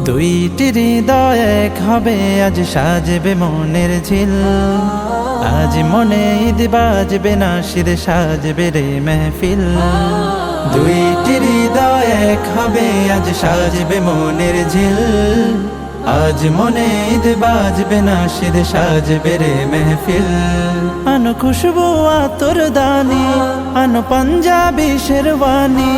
দুইটি হৃদয় এক হবে, আজ সাজবে মনের ঝিল। আজ মনে ঈদ বাজবে, নাশিদ সাজবে রে মেহফিল। দুইটি হৃদয় এক হবে, আজ সাজবে মনের ঝিল। আজ মনে ঈদ বাজবে, নাশিদ সাজবে রে মেহফিল। আনো খুশবু আতর দানি, আনো পাঞ্জাবি শেরওয়ানি।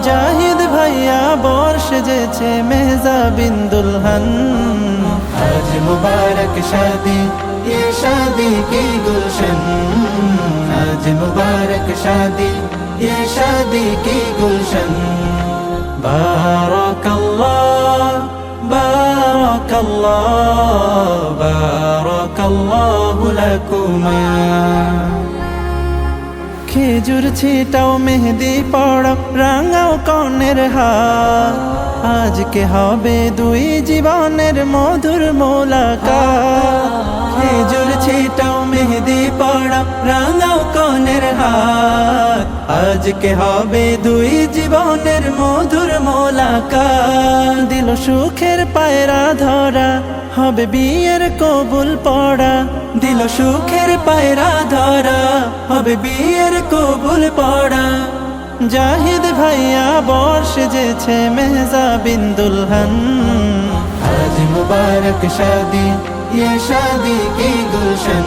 জাহিদ ভাইয়া বর সেজেছে মেহজাবিন দুলহান। আজ মুবারক শাদি, ये शादी की गुलशन। आज मुबारक शादी, ये शादी की गुलशन। बारकल्लाह बारकल्लाह बारकल्लाहु लकुमा। খেজুর ছিটাও, মেহেদি পড়াও, রাঙাও কনের হাত। আজকে হবে দুই জীবনের মধুর মোলাকাত। খেজুর ছিটাও, মেহেদি পড়াও, রাঙাও কনের হাত। আজকে হবে দুই জীবনের মধুর মোলাকাত। দিল সুখের পায়রা ধরা, হবে বিয়ের কবুল পড়া। দিল সুখের পায়রা ধরা, হবে বিয়ের কবুল পড়া। জাহিদ ভাইয়া বর সেজেছে মেহজাবিন দুলহান। আজ মুবারক শাদি, ये शादी की गुलशन।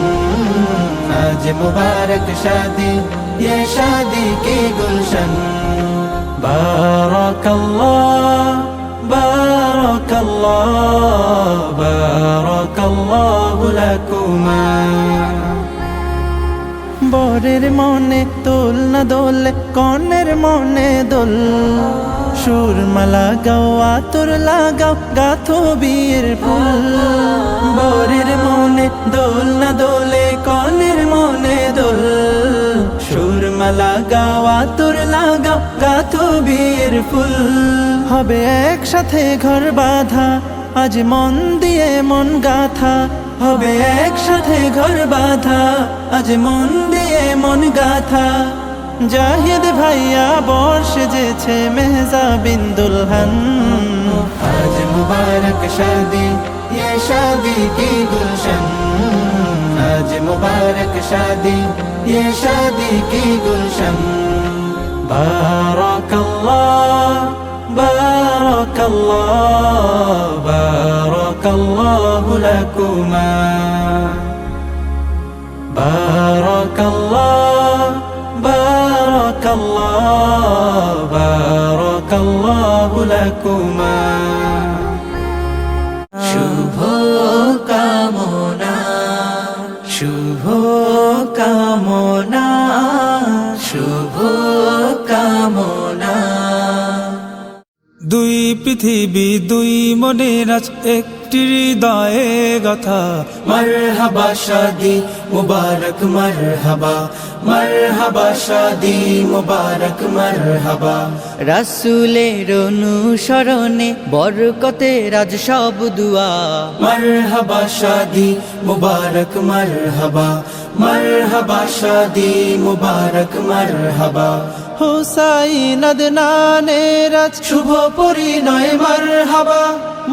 आज मुबारक शादी, ये शादी की गुलशन। बारकल्लाह बारकल्लाह बारकल्लाहु लकुमा। বরের মনে দোল না দোলে, কনের মনে দোল। সুরমা লাগাও, আতর লাগাও, গাথো বিয়ের ফুল। বরের মনে দোল না দোলে, কনের মনে দোল। সুরমা লাগাও, আতর লাগাও, গাথো বিয়ের ফুল। হবে একসাথে ঘর বাঁধা, আজ মন দিয়ে মন গাথা। হবে একসাথে ঘর বাঁধা, আজ মন দিয়ে মন গাথা। জাহিদ ভাইয়া বর সেজেছে মেহজাবিন দুলহান। আজ মুবারক শাদি, ये शादी की गुलशन। आज मुबारक शादी, ये शादी की गुलशन। बारकल्लाह बारकल्लाह बारकल्लाहु लकुमा। बारकल्लाह बारकल्लाह बारकल्लाहु लकुमा। শুভ কামনা, শুভ কামনা, শুভ কামনা। দুই পৃথিবী দুই মনের আজ একটি হৃদয়ে গাথা। মারহাবা শাদি মুবারক মারহাবা, মারহাবা শাদি মুবারক মারহাবা। রাসূলের অনুসরণে বরকতের আজ সব দুয়া। মারহাবা শাদি মুবারক মারহাবা, মারহাবা শাদি মুবারক মারহাবা। হুসাইন আদনানের আজ শুভ পরিণয় মারহাবা।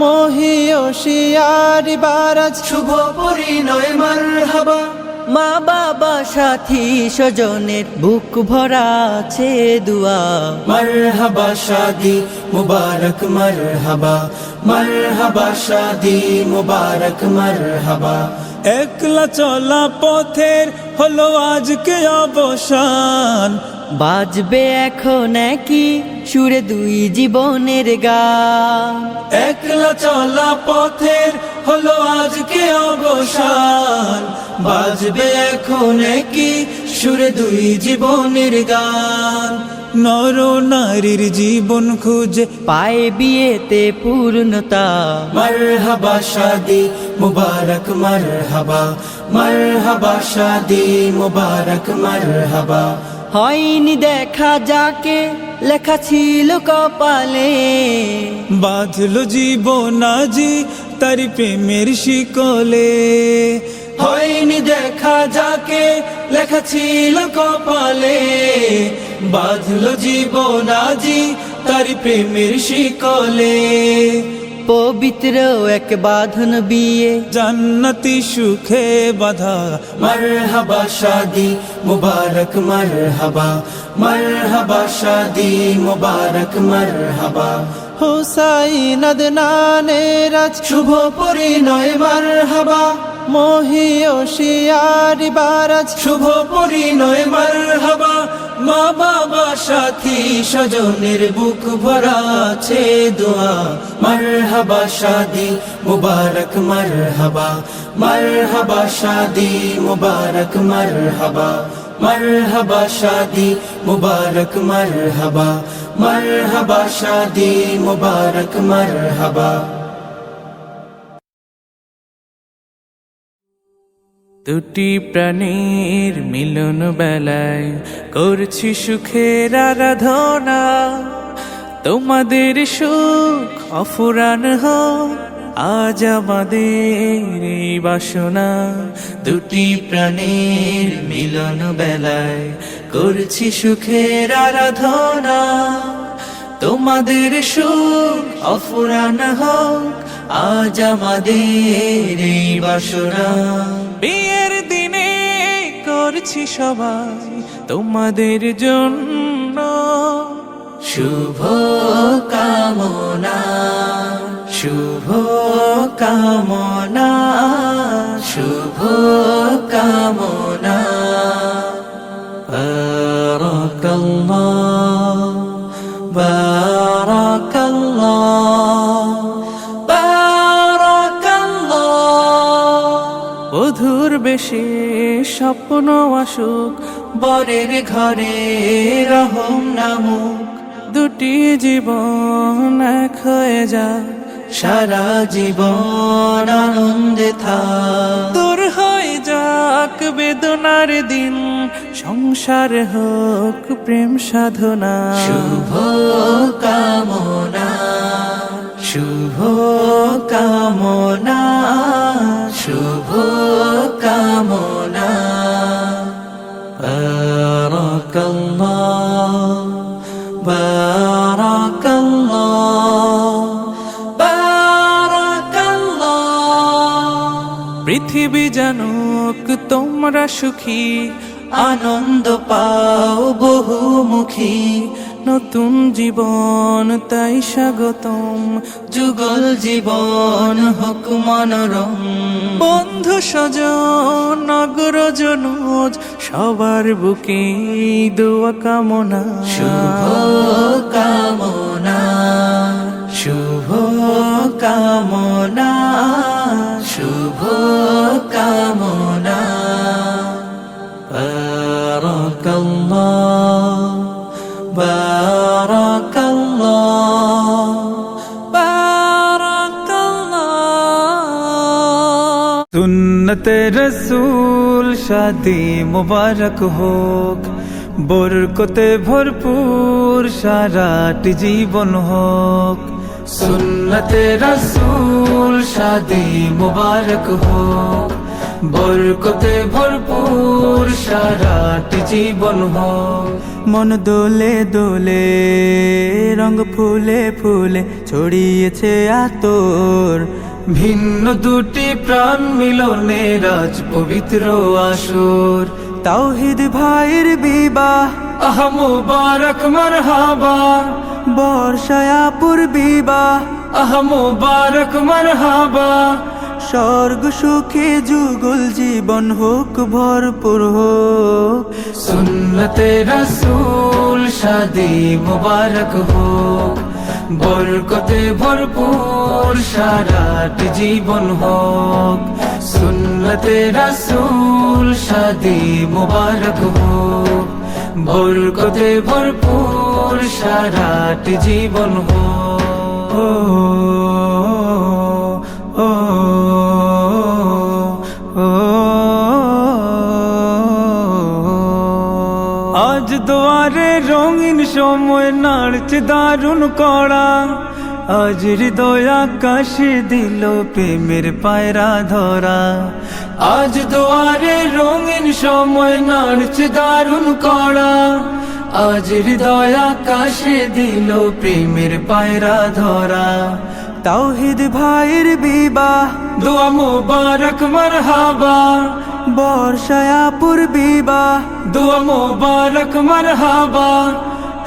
মহিয়সিয়ার বারাজ শুভ পরিণয় মারহাবা। মা বাবা সাথী স্বজনের বুক ভরা আছে দুয়া। মারহাবা শাদি মুবারক মারহাবা, মারহাবা শাদি মুবারক মারহাবা। একলা চলা পথের হলো আজকে অবসান। বাজবে এখন একই সুরে দুই জীবনের গান। একলা চলা পথের হলো আজকে অবসান। বাজবে এখন একই সুরে দুই জীবনের গান। নর নারীর জীবন খুঁজে পায় বিয়েতে পূর্ণতা। মারহাবা শাদি মুবারক মারহাবা, মারহাবা শাদি মুবারক মারহাবা। হয়নি দেখা যাকে লেখা ছিল কপালে, বাঁধলো জীবন আজি তার প্রেমের শিকলে। হয়নি দেখা যাকে লেখা ছিল কপালে, বাঁধলো জীবন আজি তার প্রেমের শিকলে। পবিত্র এক বাঁধন বিয়ে, জান্নাতি সুখে বাঁধা। মারহাবা শাদি মুবারক মারহাবা, মারহাবা শাদি মুবারক মারহাবা। হুসাইন আদনানের আজ শুভ পরিণয় মারহাবা, মহিয়সিয়ারি বারাজ শুভ পরিণয় মারহাবা। মা বাবা সাথী স্বজনের বুক ভরা আছে দোয়া, মারহাবা শাদি মুবারক মারহাবা, মারহাবা শাদি মুবারক মারহাবা, মারহাবা শাদি মুবারক মারহাবা, মারহাবা শাদি মুবারক মারহাবা। দুটি প্রাণীর মিলন বেলায় করছি সুখের আরাধনা, তোমাদের সুখ অফুরান হোক আজ আমাদের এই বাসনা। দুটি প্রাণীর মিলন বেলায় করছি সুখের আরাধনা, তোমাদের সুখ অফুরান হোক আজ আমাদের এই বাসনা। বিয়ের দিনে করছি সবাই তোমাদের জন্য শুভ কামনা, শুভ কামনা, শুভ কামনা। বারাকাল্লাহ, বারাকাল্লাহ, বারাকাল্লাহ। বধুর বেশে স্বপ্ন আসুক, বরের ঘরে রহম নামুক, দুটি জীবন এক হয়ে যায় সারা জীবন আনন্দে থাক। দূর হয়ে যাক বেদনার দিন, সংসার হোক প্রেম সাধনা। শুভ কামনা, শুভ কামনা, শুভ কামনা। বারাকাল্লাহ, বারাকাল্লাহ, বারাকাল্লাহ। পৃথিবী জানুক তোমরা সুখী, আনন্দ পাও বহুমুখী, নতুন জীবন তাই স্বাগতম। যুগল জীবন হোক মনোরম। বন্ধু স্বজন নগরজনুজ সবার বুকে দোয়া কামনা। শুভ কামনা, শুভ কামনা, শুভ কামনা। বারাকাল্লাহ, বারাকাল্লাহ, বারাকাল্লাহ। সুন্নতে রসূল শাদি মুবারক হোক, বরকতে ভরপুর সারাটি জীবন হোক। সুন্নতে রসূল শাদি মুবারক হোক, বরকতে ভরপুর সারাটি জীবন হোক। মন দোলে দোলে রঙ ফুলে ফুলে ছড়িয়েছে আতর, ভিন্ন দুটি প্রাণ মিলনে রাজ পবিত্র আসর। তাওহীদ ভাইয়ের বিবাহ আহ মুবারক মারহাবা, বর্ষায়াপুর বিবাহ আহ মুবারক মারহাবা। স্বর্গ সুখে যুগল জীবন হোক ভরপুর হোক। সুন্নতে রসূল শাদি মুবারক হোক, বরকতে ভরপুর সারাটি জীবন হোক। সুন্নতে রসূল শাদি মুবারক হোক, বরকতে ভরপুর সারাটি জীবন হোক। ও আজ দুয়ারে রঙিন সময় নাড়ছে দারুণ কড়া, আজ হৃদয় আকাশে দিল প্রেমের পায়রা ধরা। আজ দুয়ারে রঙিন সময় নাড়ছে দারুণ কড়া, আজ হৃদয় আকাশে দিল প্রেমের পায়রা ধরা। তাওহিদ ভাইয়ের বিবাহ, দোয়া মুবারক মারহাবা, বর্ষায় আপুর বিবাহ, দোয়া মুবারক মারহাবা।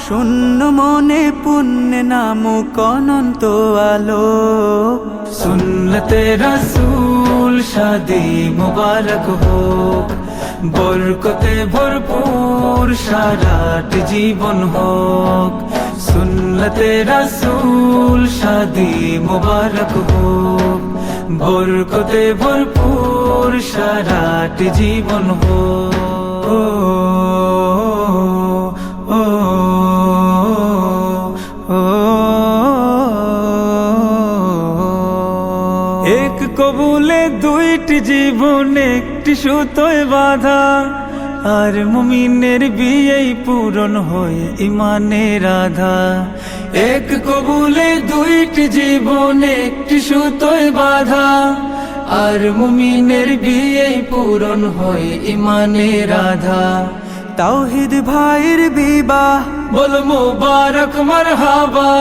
শূন্য মনে পুণ্যে নামুক অনন্ত আলো, সুন্নতে রাসূল শাদি মুবারক হোক, বরকতে ভরপুর সারাট জীবন হোক। সুন্নতে রাসূল শাদি মুবারক হোক, বরকতে ভরপুর সারাট জীবন হোক। ও ও ও এক কবুলে দুইটি জীবন একটি সুতোয় বাঁধা, আর মুমিনের বিয়েই পূরণ হয় ইমানের আধা। এক কবুলে দুইটি জীবন একটি সুতোয় বাঁধা, আর মুমিনের বিয়েই পূরণ হয় ইমানের আধা। তাওহিদ ভাইয়ের বিবাহ, বল মুবারক মারহাবা,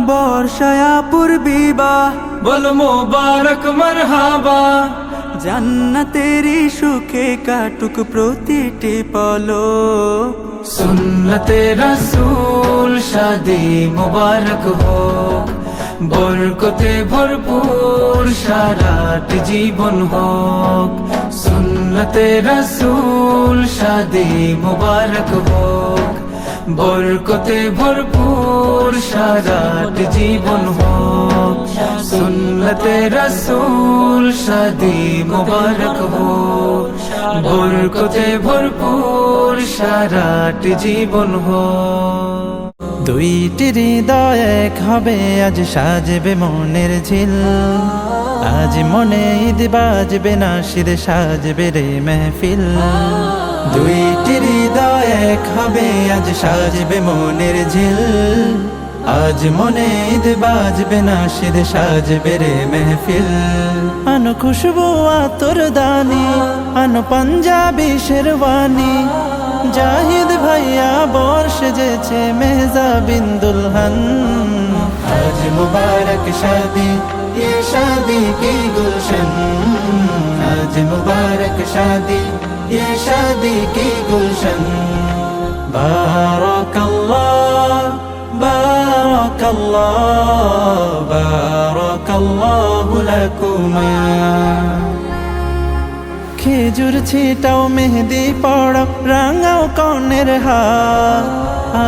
বর্ষায় আপুর বিবাহ, বল মুবারক মারহাবা। জান্নাতেরই সুখে কাটুক প্রতিটি পলক, সুন্নতে রাসূল শাদি মুবারক হোক, বরকতে ভরপুর সারাট জীবন হোক। সুন্নতে রাসূল শাদি মুবারক হোক, বরকতে ভরপুর সারাট জীবন হোক। সুন্নতে রাসূল শাদি মুবারক হোক, বরকতে ভরপুর সারাট জীবন হোক। দুইটি হৃদয় এক হবে, আজ সাজবে মনের ঝিল, আজ মনে ঈদ বাজবে নাশিদ সাজবে রে মেহফিল। দুইটি হৃদয় এক হবে, আজ সাজবে মনের ঝিল, আজ মনে ঈদ বাজবে নাশিদ সাজবে রে মেহফিল। আনো খুশবু আতর দানি, আনো পাঞ্জাবি শেরওয়ানি, জাহিদ ভাইয়া বর্ষ যেছে মেহজাবিন দুলহন। আজ মুবারক শাদি, ये शादी की गुलशन, आज मुबारक शादी, ये शादी की गुलशन। बारकल्लाह बारकल्लाह बारकल्लाहु लकुमा। খেজুর ছিটাও মেহেদি পড়াও রাঙাও কনের হাত,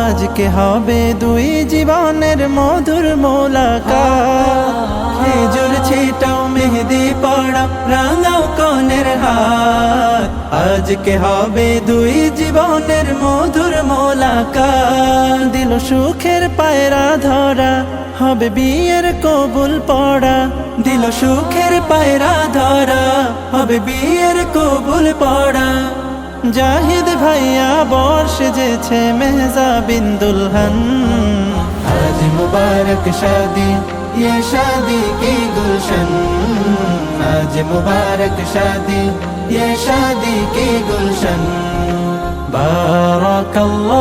আজকে হবে দুই জীবনের মধুর মোলাকাত। খেজুর ছিটাও মেহেদি পড়াও রাঙাও কনের হাত, আজকে হবে দুই জীবনের মধুর মোলাকাত। দিল সুখের পায়রা ধরা, হবে বিয়ের কবুল পড়া, দিল সুখের পায়রা ধরা, হবে বিয়ের কবুল পড়া। জাহিদ ভাইয়া বর্ষ যেছে মেহজাবিন দুলহন, আজ মুবারক শাদি, ये शादी की गुलशन, आज मुबारक शादी, ये शादी की गुलशन। बारकल्लाह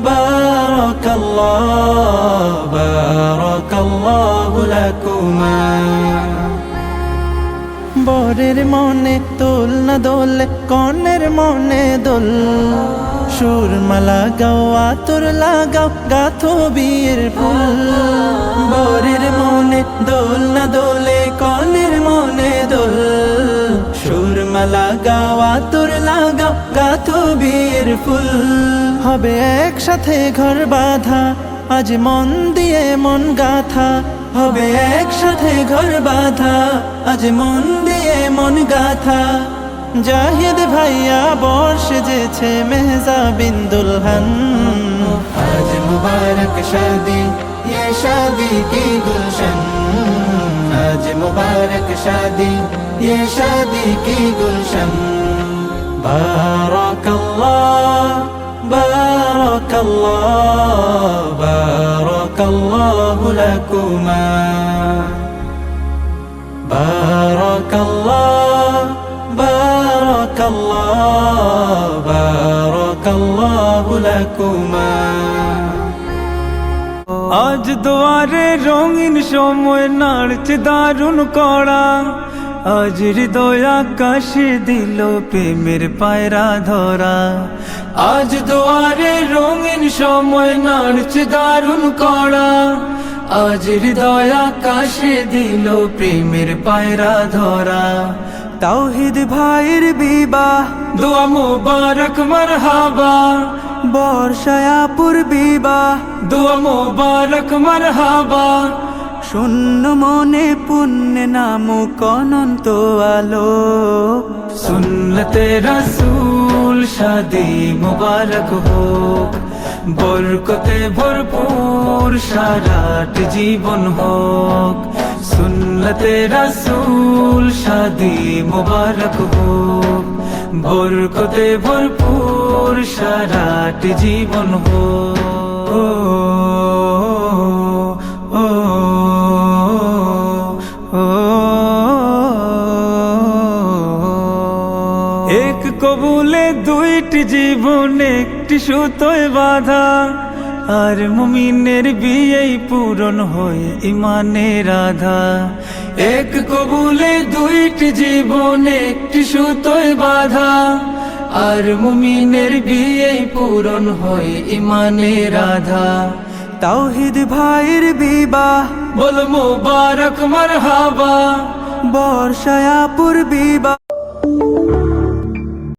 बारकल्लाह बारकल्लाहु लकुमा। বরের মনে দোল না দোলে, কনের মনে দোল, সুরমালা গাও আতর লাগাও, গাথো বিয়ের ফুল। বরের মনে দোল না দোলে, কনের মনে দোল, সুরমালা গাও আতর লাগাও, গাথো বিয়ের ফুল। হবে একসাথে ঘর বাঁধা, আজ মন দিয়ে মন গাথা, হবে একসাথে ঘর বাঁধা, আজ মন দিয়ে মন গাথা। জাহিদ ভাইয়া বর্ষ যেছে মেহজাবিন দুলহন, আজ মুবারক শাদি, ये शादी की गुलशन, आज मुबारक शादी, ये शादी की गुलशन। बारकल्लाह बारकल्लाह बारकल्लाहु लकुमा। बारकल्लाह बारकल्लाह बारकल्लाहु लकुमा। আজ দুয়ারে রঙিন সময় নাড়ছে দারুণ কড়া, আজ হৃদয় আকাশে দিল প্রেমের পায়রা ধরা। আজ দুয়ারে রঙিন সময় নাড়ছে দারুণ কড়া, আজ হৃদয় আকাশে দিল প্রেমের পায়রা ধরা। তাওহিদ ভাইয়ের বিবাহ, দোয়া মোবারক মারহাবা। বর্ষায়াপুর বিবাহ, দোয়া মোবারক মারহাবা। শূন্য মনে পুণ্য নামক অনন্ত আলো, সুন্নতে রাসূল শাদি মুবারক হোক। বরকতে ভরপুর সারাট জীবন হোক, সুন্নতে রাসূল শাদি মুবারক হোক। বরকতে ভরপুর সারাট জীবন হোক। এক কবুলে দুইটি জীবন একটি সুতোয় বাঁধা, আর মুমিনের বিয়েই পূরণ হয় ইমানের আধা। এক কবুলে দুইটি জীবন একটি সুতোয় বাঁধা, আর মুমিনের বিয়েই পূরণ হয় ইমানের আধা। তাওহিদ ভাইয়ের বিবাহ, বল মোবারক মারহাবা। বর্ষায়াপুর বিবাহ।